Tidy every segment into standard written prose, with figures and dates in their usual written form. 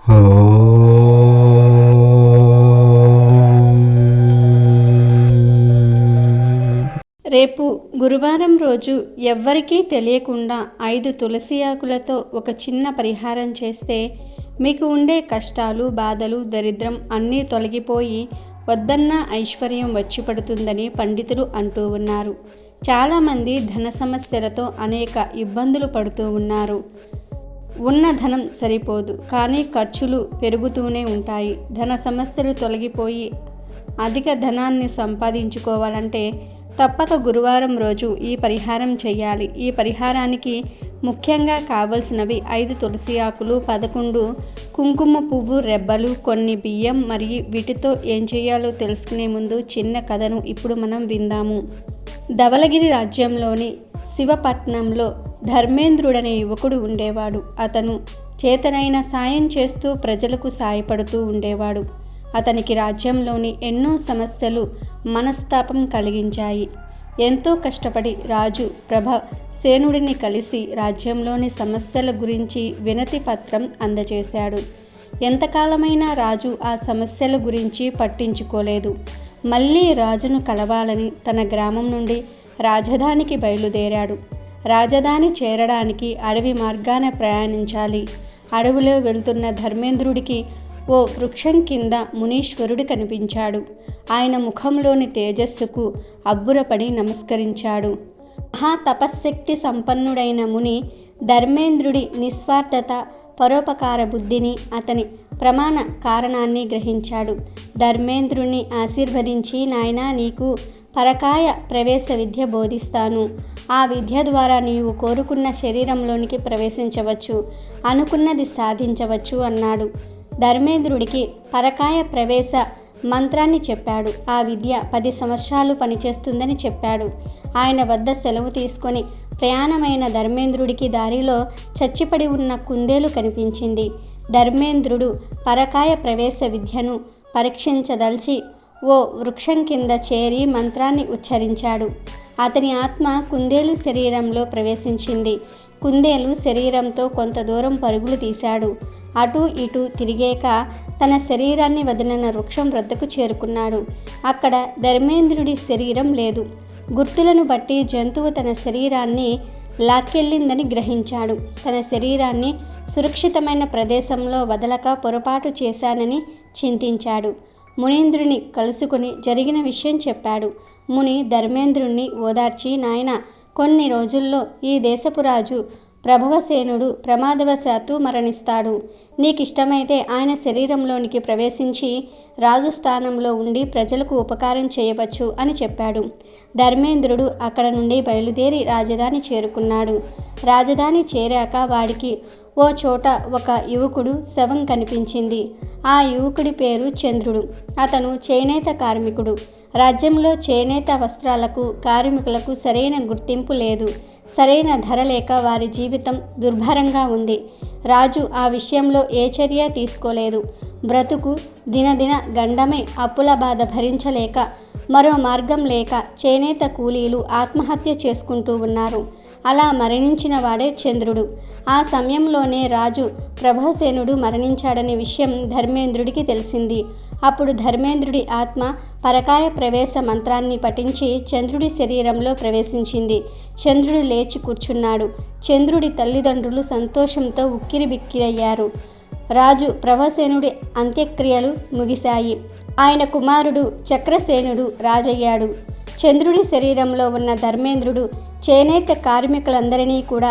రేపు గురువారం రోజు ఎవ్వరికీ తెలియకుండా 5 తులసి ఆకులతో ఒక చిన్న పరిహారం చేస్తే మీకు ఉండే కష్టాలు, బాధలు, దరిద్రం అన్నీ తొలగిపోయి వద్దన్న ఐశ్వర్యం వచ్చి పడుతుందని పండితులు అంటూ ఉన్నారు. చాలామంది ధన సమస్యలతో అనేక ఇబ్బందులు పడుతూ ఉన్నారు. ఉన్న ధనం సరిపోదు, కానీ ఖర్చులు పెరుగుతూనే ఉంటాయి. ధన సమస్యలు తొలగిపోయి అధిక ధనాన్ని సంపాదించుకోవాలంటే తప్పక గురువారం రోజు ఈ పరిహారం చేయాలి. ఈ పరిహారానికి ముఖ్యంగా కావలసినవి 5 తులసి ఆకులు, 11 కుంకుమ పువ్వు రెబ్బలు, కొన్ని బియ్యం. మరియు వీటితో ఏం చేయాలో తెలుసుకునే ముందు చిన్న కథను ఇప్పుడు మనం విందాము. ధవళగిరి రాజ్యంలోని శివపట్నంలో ధర్మేంద్రుడనే యువకుడు ఉండేవాడు. అతను చేతనైన సాయం చేస్తూ ప్రజలకు సాయపడుతూ ఉండేవాడు. అతనికి రాజ్యంలోని ఎన్నో సమస్యలు మనస్తాపం కలిగించాయి. ఎంతో కష్టపడి రాజు ప్రభసేనుడిని కలిసి రాజ్యంలోని సమస్యల గురించి వినతి పత్రం అందజేశాడు. ఎంతకాలమైనా రాజు ఆ సమస్యల గురించి పట్టించుకోలేదు. మళ్ళీ రాజును కలవాలని తన గ్రామం నుండి రాజధానికి బయలుదేరాడు. రాజధాని చేరడానికి అడవి మార్గాన ప్రయాణించాలి. అడవిలో వెళ్తున్న ధర్మేంద్రుడికి ఓ వృక్షం కింద మునీశ్వరుడు కనిపించాడు. ఆయన ముఖంలోని తేజస్సుకు అబ్బురపడి నమస్కరించాడు. మహాతపశ్శక్తి సంపన్నుడైన ముని ధర్మేంద్రుడి నిస్వార్థత, పరోపకార బుద్ధిని, అతని ప్రమాణ కారణాన్ని గ్రహించాడు. ధర్మేంద్రుని ఆశీర్వదించి, నాయనా, నీకు పరకాయ ప్రవేశ విద్య బోధిస్తాను. ఆ విద్య ద్వారా నీవు కోరుకున్న శరీరంలోనికి ప్రవేశించవచ్చు, అనుకున్నది సాధించవచ్చు అన్నాడు. ధర్మేంద్రుడికి పరకాయ ప్రవేశ మంత్రాన్ని చెప్పాడు. ఆ విద్య 10 సంవత్సరాలు పనిచేస్తుందని చెప్పాడు. ఆయన వద్ద సెలవు తీసుకొని ప్రయాణమైన ధర్మేంద్రుడికి దారిలో చచ్చిపడి ఉన్న కుందేలు కనిపించింది. ధర్మేంద్రుడు పరకాయ ప్రవేశ విద్యను పరీక్షించదలిచి ఓ వృక్షం కింద చేరి మంత్రాన్ని ఉచ్చరించాడు. అతని ఆత్మ కుందేలు శరీరంలో ప్రవేశించింది. కుందేలు శరీరంతో కొంత దూరం పరుగులు తీశాడు. అటూ ఇటూ తిరిగాక తన శరీరాన్ని వదిలిన వృక్షం వద్దకు చేరుకున్నాడు. అక్కడ ధర్మేంద్రుడి శరీరం లేదు. గుర్తులను బట్టి జంతువు తన శరీరాన్ని లాక్కెళ్ళిందని గ్రహించాడు. తన శరీరాన్ని సురక్షితమైన ప్రదేశంలో వదలక పొరపాటు చేశానని చింతించాడు. మునీంద్రుని కలుసుకుని జరిగిన విషయం చెప్పాడు. ముని ధర్మేంద్రుణ్ణి ఓదార్చి, నాయనా, కొన్ని రోజుల్లో ఈ దేశపు రాజు ప్రభవసేనుడు ప్రమాదవశాత్తు మరణిస్తాడు. నీకిష్టమైతే ఆయన శరీరంలోనికి ప్రవేశించి రాజు స్థానంలో ఉండి ప్రజలకు ఉపకారం చేయవచ్చు అని చెప్పాడు. ధర్మేంద్రుడు అక్కడ నుండి బయలుదేరి రాజధాని చేరుకున్నాడు. రాజధాని చేరాక వాడికి ఓ చోట ఒక యువకుడు శవం కనిపించింది. ఆ యువకుడి పేరు చంద్రుడు. అతను చేనేత కార్మికుడు. రాజ్యంలో చేనేత వస్త్రాలకు కార్మికులకు సరైన గుర్తింపు లేదు. సరైన ధర లేక వారి జీవితం దుర్భరంగా ఉంది. రాజు ఆ విషయంలో ఏ చర్య తీసుకోలేదు. బ్రతుకు దినదిన గండమే. అప్పుల బాధ భరించలేక మరో మార్గం లేక చేనేత కూలీలు ఆత్మహత్య చేసుకుంటూ ఉన్నారు. అలా మరణించిన వాడే చంద్రుడు. ఆ సమయంలోనే రాజు ప్రభసేనుడు మరణించాడనే విషయం ధర్మేంద్రుడికి తెలిసింది. అప్పుడు ధర్మేంద్రుడి ఆత్మ పరకాయ ప్రవేశ మంత్రాన్ని పఠించి చంద్రుడి శరీరంలో ప్రవేశించింది. చంద్రుడు లేచి కూర్చున్నాడు. చంద్రుడి తల్లిదండ్రులు సంతోషంతో ఉక్కిరిబిక్కిరయ్యారు. రాజు ప్రభసేనుడి అంత్యక్రియలు ముగిశాయి. ఆయన కుమారుడు చక్రసేనుడు రాజయ్యాడు. చంద్రుడి శరీరంలో ఉన్న ధర్మేంద్రుడు చేనేత కార్మికులందరినీ కూడా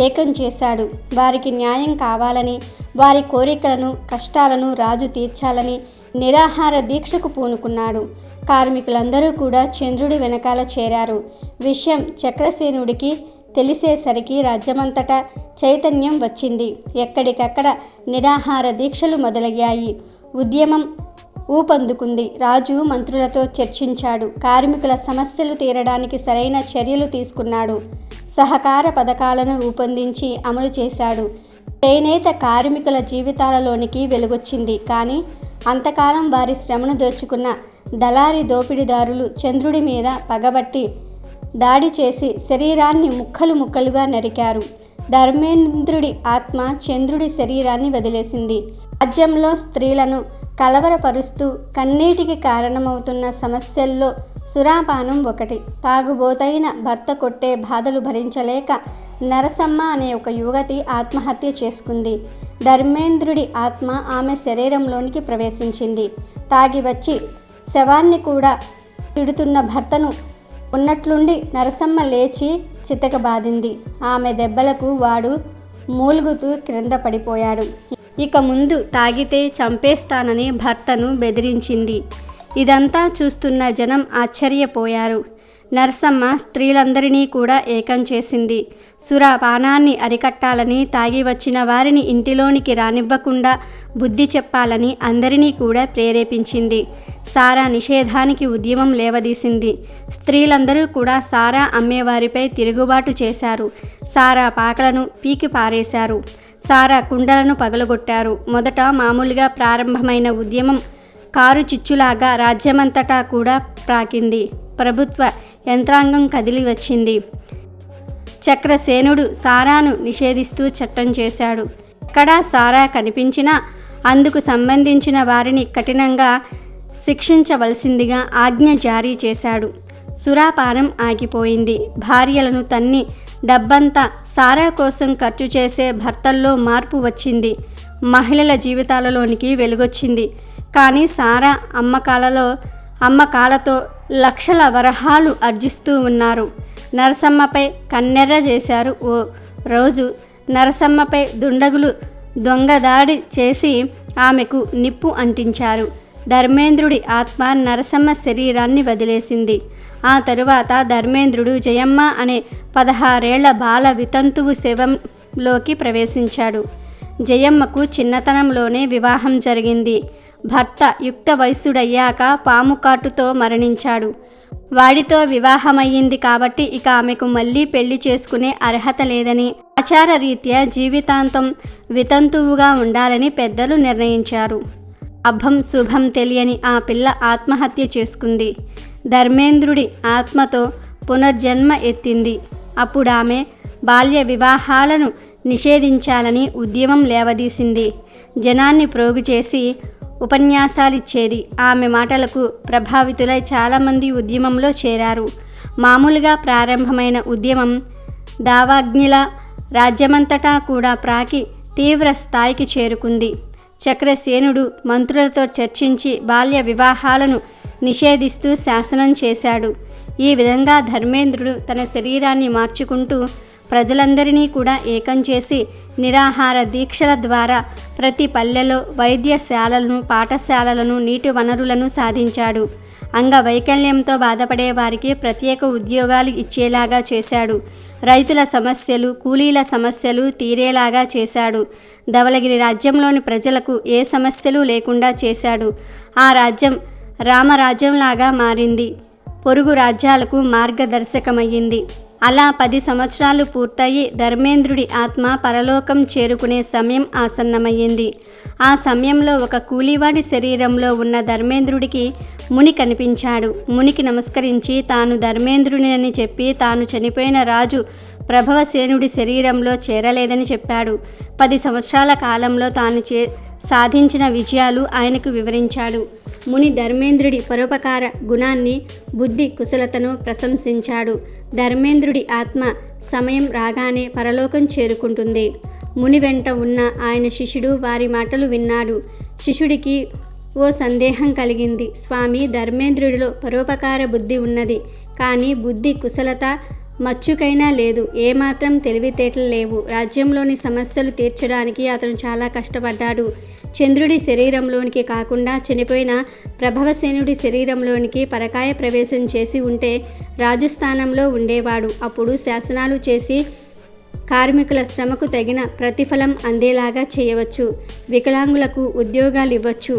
ఏకం చేశాడు. వారికి న్యాయం కావాలని, వారి కోరికలను, కష్టాలను రాజు తీర్చాలని నిరాహార దీక్షకు పూనుకున్నాడు. కార్మికులందరూ కూడా చంద్రుడి వెనకాల చేరారు. విషయం చక్రసేనుడికి తెలిసేసరికి రాజ్యమంతటా చైతన్యం వచ్చింది. ఎక్కడికక్కడ నిరాహార దీక్షలు మొదలయ్యాయి. ఉద్యమం ఊపందుకుంది. రాజు మంత్రులతో చర్చించాడు. కార్మికుల సమస్యలు తీరడానికి సరైన చర్యలు తీసుకున్నాడు. సహకార పథకాలను రూపొందించి అమలు చేశాడు. చేనేత కార్మికుల జీవితాలలోనికి వెలుగొచ్చింది. కానీ అంతకాలం వారి శ్రమను దోచుకున్న దళారి దోపిడీదారులు చంద్రుడి మీద పగబట్టి దాడి చేసి శరీరాన్ని ముక్కలు ముక్కలుగా నరికారు. ధర్మేంద్రుడి ఆత్మ చంద్రుడి శరీరాన్ని వదిలేసింది. రాజ్యంలో స్త్రీలను కలవరపరుస్తూ కన్నీటికి కారణమవుతున్న సమస్యల్లో సురాపానం ఒకటి. తాగుబోతైన భర్త కొట్టే బాధలు భరించలేక నరసమ్మ అనే ఒక యువతి ఆత్మహత్య చేసుకుంది. ధర్మేంద్రుడి ఆత్మ ఆమె శరీరంలోనికి ప్రవేశించింది. తాగి వచ్చి శవాన్ని కూడా తిడుతున్న భర్తను ఉన్నట్లుండి నరసమ్మ లేచి చితకబాదింది. ఆమె దెబ్బలకు వాడు మూలుగుతూ క్రింద పడిపోయాడు. ఇక ముందు తాగితే చంపేస్తానని భర్తను బెదిరించింది. ఇదంతా చూస్తున్న జనం ఆశ్చర్యపోయారు. నరసమ్మ స్త్రీలందరినీ కూడా ఏకం చేసింది. సురాపానాన్ని అరికట్టాలని, తాగి వచ్చిన వారిని ఇంటిలోనికి రానివ్వకుండా బుద్ధి చెప్పాలని అందరినీ కూడా ప్రేరేపించింది. సారా నిషేధానికి ఉద్యమం లేవదీసింది. స్త్రీలందరూ కూడా సారా అమ్మేవారిపై తిరుగుబాటు చేశారు. సారా పాకలను పీకి పారేశారు. సారా కుండలను పగలగొట్టారు. మొదట మామూలుగా ప్రారంభమైన ఉద్యమం కారు చిచ్చులాగా రాజ్యమంతటా కూడా ప్రాకింది. ప్రభుత్వ యంత్రాంగం కదిలి వచ్చింది. చక్రసేనుడు సారాను నిషేధిస్తూ చట్టం చేశాడు. ఎక్కడా సారా కనిపించినా అందుకు సంబంధించిన వారిని కఠినంగా శిక్షించవలసిందిగా ఆజ్ఞ జారీ చేశాడు. సురాపానం ఆగిపోయింది. భార్యలను తన్ని డబ్బంతా సారా కోసం ఖర్చు చేసే భర్తల్లో మార్పు వచ్చింది. మహిళల జీవితాలలోనికి వెలుగొచ్చింది. కానీ సారా అమ్మకాలతో లక్షల వరహాలు ఆర్జిస్తూ ఉన్నారు. నరసమ్మపై కన్నెర్ర చేశారు. ఓ రోజు నరసమ్మపై దుండగులు దొంగదాడి చేసి ఆమెకు నిప్పు అంటించారు. ధర్మేంద్రుడి ఆత్మ నరసమ్మ శరీరాన్ని వదిలేసింది. ఆ తరువాత ధర్మేంద్రుడు జయమ్మ అనే 16 ఏళ్ల బాల వితంతువు శవంలోకి ప్రవేశించాడు. జయమ్మకు చిన్నతనంలోనే వివాహం జరిగింది. భర్త యుక్త వయస్సుడయ్యాక పాము కాటుతో మరణించాడు. వాడితో వివాహమయ్యింది కాబట్టి ఇక ఆమెకు మళ్ళీ పెళ్లి చేసుకునే అర్హత లేదని, ఆచార రీత్యా జీవితాంతం వితంతువుగా ఉండాలని పెద్దలు నిర్ణయించారు. అభం శుభం తెలియని ఆ పిల్ల ఆత్మహత్య చేసుకుంది. ధర్మేంద్రుడి ఆత్మతో పునర్జన్మ ఎత్తింది. అప్పుడు ఆమె బాల్య వివాహాలను నిషేధించాలని ఉద్యమం లేవదీసింది. జనాన్ని ప్రోగు చేసి ఉపన్యాసాలిచ్చేది. ఆమె మాటలకు ప్రభావితులై చాలామంది ఉద్యమంలో చేరారు. మామూలుగా ప్రారంభమైన ఉద్యమం దావాగ్నిలా రాజ్యమంతటా కూడా ప్రాకి తీవ్ర స్థాయికి చేరుకుంది. చక్రసేనుడు మంత్రులతో చర్చించి బాల్య వివాహాలను నిషేధిస్తూ శాసనం చేశాడు. ఈ విధంగా ధర్మేంద్రుడు తన శరీరాన్ని మార్చుకుంటూ ప్రజలందరినీ కూడా ఏకం చేసి నిరాహార దీక్షల ద్వారా ప్రతి పల్లెలో వైద్యశాలలను, పాఠశాలలను, నీటి వనరులను సాధించాడు. అంగవైకల్యంతో బాధపడే వారికి ప్రత్యేక ఉద్యోగాలు ఇచ్చేలాగా చేశాడు. రైతుల సమస్యలు, కూలీల సమస్యలు తీరేలాగా చేశాడు. ధవళగిరి రాజ్యంలోని ప్రజలకు ఏ సమస్యలు లేకుండా చేశాడు. ఆ రాజ్యం రామరాజ్యంలాగా మారింది. పొరుగు రాజ్యాలకు మార్గదర్శకమయ్యింది. అలా 10 సంవత్సరాలు పూర్తయి ధర్మేంద్రుడి ఆత్మ పరలోకం చేరుకునే సమయం ఆసన్నమయ్యింది. ఆ సమయంలో ఒక కూలీవాడి శరీరంలో ఉన్న ధర్మేంద్రుడికి ముని కనిపించాడు. మునికి నమస్కరించి తాను ధర్మేంద్రుడినని చెప్పి తాను చనిపోయిన రాజు ప్రభవసేనుడి శరీరంలో చేరలేదని చెప్పాడు. 10 సంవత్సరాల కాలంలో తాను సాధించిన విజయాలు ఆయనకు వివరించాడు. ముని ధర్మేంద్రుడి పరోపకార గుణాన్ని, బుద్ధి కుశలతను ప్రశంసించాడు. ధర్మేంద్రుడి ఆత్మ సమయం రాగానే పరలోకం చేరుకుంటుంది. ముని వెంట ఉన్న ఆయన శిష్యుడు వారి మాటలు విన్నాడు. శిష్యుడికి ఓ సందేహం కలిగింది. స్వామి, ధర్మేంద్రుడిలో పరోపకార బుద్ధి ఉన్నది, కానీ బుద్ధి కుశలత మచ్చుకైనా లేదు. ఏమాత్రం తెలివితేటలు లేవు. రాజ్యంలోని సమస్యలు తీర్చడానికి అతను చాలా కష్టపడ్డాడు. చంద్రుడి శరీరంలోనికి కాకుండా చనిపోయిన ప్రభవసేనుడి శరీరంలోనికి పరకాయ ప్రవేశం చేసి ఉంటే రాజస్థానంలో ఉండేవాడు. అప్పుడు శాసనాలు చేసి కార్మికుల శ్రమకు తగిన ప్రతిఫలం అందేలాగా చేయవచ్చు. వికలాంగులకు ఉద్యోగాలు ఇవ్వచ్చు.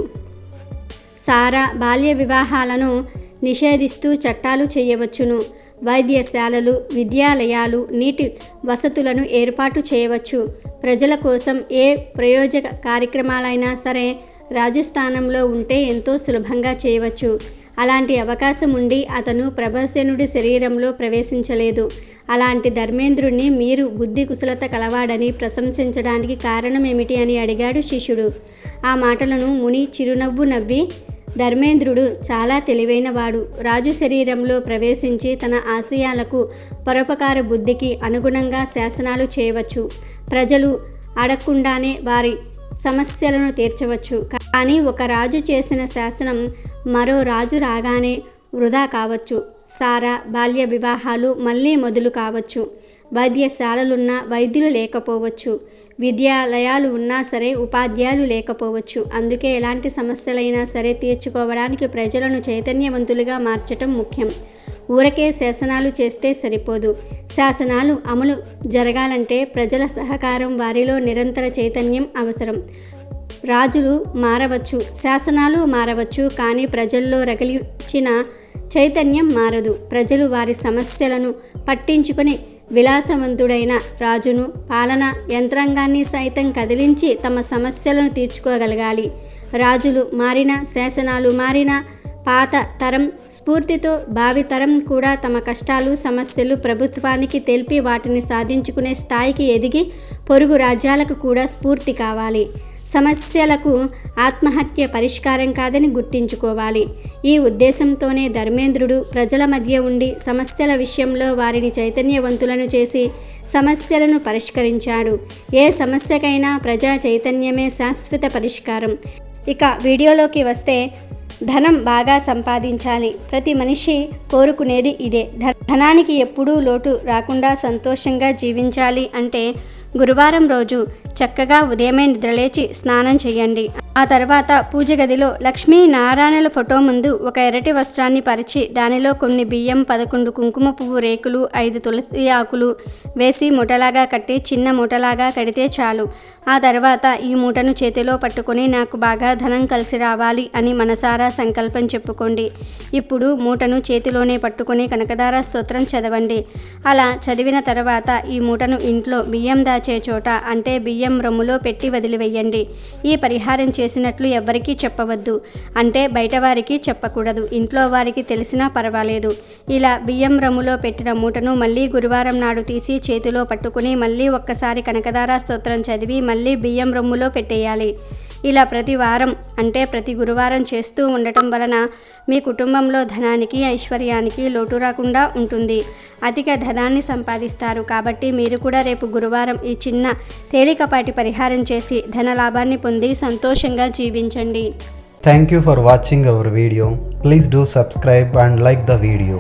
సారా బాల్య వివాహాలను నిషేధిస్తూ చట్టాలు చేయవచ్చును. వైద్యశాలలు, విద్యాలయాలు, నీటి వసతులను ఏర్పాటు చేయవచ్చు. ప్రజల కోసం ఏ ప్రయోజక కార్యక్రమాలైనా సరే రాజస్థానంలో ఉంటే ఎంతో సులభంగా చేయవచ్చు. అలాంటి అవకాశం ఉండి అతను ప్రభాసేనుడి శరీరంలో ప్రవేశించలేదు. అలాంటి ధర్మేంద్రుణ్ణి మీరు బుద్ధి కుశలత కలవాడని ప్రశంసించడానికి కారణం ఏమిటి అని అడిగాడు శిష్యుడు. ఆ మాటలను ముని చిరునవ్వు నవ్వి, ధర్మేంద్రుడు చాలా తెలివైనవాడు. రాజు శరీరంలో ప్రవేశించి తన ఆశయాలకు పరోపకార బుద్ధికి అనుగుణంగా శాసనాలు చేయవచ్చు. ప్రజలు అడగకుండానే వారి సమస్యలను తీర్చవచ్చు. కానీ ఒక రాజు చేసిన శాసనం మరో రాజు రాగానే వృధా కావచ్చు. సారా బాల్య వివాహాలు మళ్ళీ మొదలు కావచ్చు. వైద్యశాలలున్నా వైద్యులు లేకపోవచ్చు. విద్యాలయాలు ఉన్నా సరే ఉపాధ్యాయులు లేకపోవచ్చు. అందుకే ఎలాంటి సమస్యలైనా సరే తీర్చుకోవడానికి ప్రజలను చైతన్యవంతులుగా మార్చటం ముఖ్యం. ఊరకే శాసనాలు చేస్తే సరిపోదు. శాసనాలు అమలు జరగాలంటే ప్రజల సహకారం, వారిలో నిరంతర చైతన్యం అవసరం. రాజులు మారవచ్చు, శాసనాలు మారవచ్చు, కానీ ప్రజల్లో రగిలించిన చైతన్యం మారదు. ప్రజలు వారి సమస్యలను పట్టించుకొని విలాసవంతుడైన రాజును, పాలనా యంత్రాంగాన్ని సైతం కదిలించి తమ సమస్యలను తీర్చుకోగలగాలి. రాజులు మారినా, శాసనాలు మారినా, పాత తరం స్ఫూర్తితో భావితరం కూడా తమ కష్టాలు, సమస్యలు ప్రభుత్వానికి తెలిపి వాటిని సాధించుకునే స్థాయికి ఎదిగి పొరుగు రాజ్యాలకు కూడా స్ఫూర్తి కావాలి. సమస్యలకు ఆత్మహత్య పరిష్కారం కాదని గుర్తించుకోవాలి. ఈ ఉద్దేశంతోనే ధర్మేంద్రుడు ప్రజల మధ్య ఉండి సమస్యల విషయంలో వారిని చైతన్యవంతులను చేసి సమస్యలను పరిష్కరించాడు. ఏ సమస్యకైనా ప్రజా చైతన్యమే శాశ్వత పరిష్కారం. ఇక వీడియోలోకి వస్తే, ధనం బాగా సంపాదించాలి. ప్రతి మనిషి కోరుకునేది ఇదే. ధనానికి ఎప్పుడూ లోటు రాకుండా సంతోషంగా జీవించాలి అంటే గురువారం రోజు చక్కగా ఉదయమే నిద్రలేచి స్నానం చేయండి. ఆ తర్వాత పూజ గదిలో లక్ష్మీనారాయణల ఫోటో ముందు ఒక ఎర్రటి వస్త్రాన్ని పరిచి దానిలో కొన్ని బియ్యం, 11 కుంకుమ పువ్వు రేకులు, 5 తులసి ఆకులు వేసి మూటలాగా కట్టి చిన్న మూటలాగా కడితే చాలు. ఆ తర్వాత ఈ మూటను చేతిలో పట్టుకొని నాకు బాగా ధనం కలిసి రావాలి అని మనసారా సంకల్పం చెప్పుకోండి. ఇప్పుడు మూటను చేతిలోనే పట్టుకొని కనకదార స్తోత్రం చదవండి. అలా చదివిన తర్వాత ఈ మూటను ఇంట్లో బియ్యం దాచే చోట, అంటే బియ్యం రొమ్ములో పెట్టి వదిలివేయండి. ఈ పరిహారం చేసినట్లు ఎవ్వరికీ చెప్పవద్దు. అంటే బయట వారికి చెప్పకూడదు. ఇంట్లో వారికి తెలిసినా పర్వాలేదు. ఇలా బియ్యం రొమ్ములో పెట్టిన మూటను మళ్ళీ గురువారం నాడు తీసి చేతిలో పట్టుకుని మళ్ళీ ఒక్కసారి కనకదార స్తోత్రం చదివి మళ్ళీ బియ్యం రొమ్ములో పెట్టేయాలి. ఇలా ప్రతి వారం, అంటే ప్రతి గురువారం చేస్తూ ఉండటం వలన మీ కుటుంబంలో ధనానికి, ఐశ్వర్యానికి లోటు రాకుండా ఉంటుంది. అధిక ధనాన్ని సంపాదిస్తారు. కాబట్టి మీరు కూడా రేపు గురువారం ఈ చిన్న తేలికపాటి పరిహారం చేసి ధన లాభాన్ని పొంది సంతోషంగా జీవించండి. Thank you for watching our video. Please do subscribe and like the video.